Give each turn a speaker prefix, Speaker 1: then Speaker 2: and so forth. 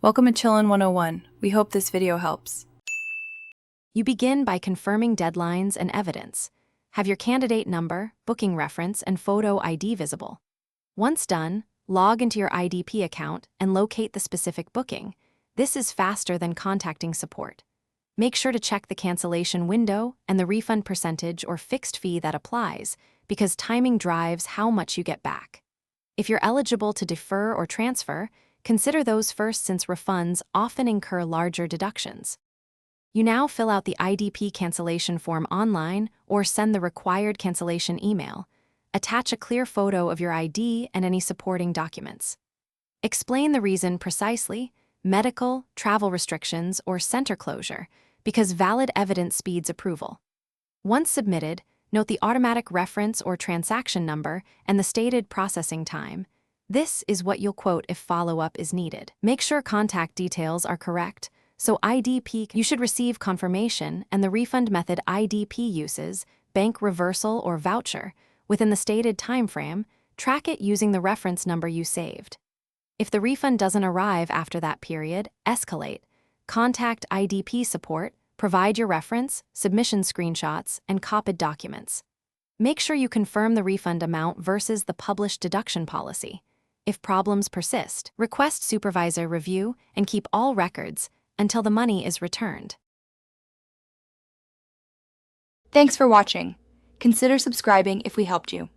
Speaker 1: Welcome to Chillin' 101. We hope this video helps.
Speaker 2: You begin by confirming deadlines and evidence. Have your candidate number, booking reference, and photo ID visible. Once done, log into your IDP account and locate the specific booking. This is faster than contacting support. Make sure to check the cancellation window and the refund percentage or fixed fee that applies, because timing drives how much you get back. If you're eligible to defer or transfer, consider those first since refunds often incur larger deductions. You now fill out the IDP cancellation form online or send the required cancellation email. Attach a clear photo of your ID and any supporting documents. Explain the reason precisely: medical, travel restrictions, or center closure, because valid evidence speeds approval. Once submitted, note the automatic reference or transaction number and the stated processing time. This is what you'll quote if follow-up is needed. Make sure contact details are correct. So you should receive confirmation and the refund method IDP uses, bank reversal or voucher, within the stated time frame. Track it using the reference number you saved. If the refund doesn't arrive after that period, escalate. Contact IDP support, provide your reference, submission screenshots, and copied documents. Make sure you confirm the refund amount versus the published deduction policy. If problems persist, request supervisor review and keep all records until the money is returned.
Speaker 3: Thanks for watching. Consider subscribing if we helped you.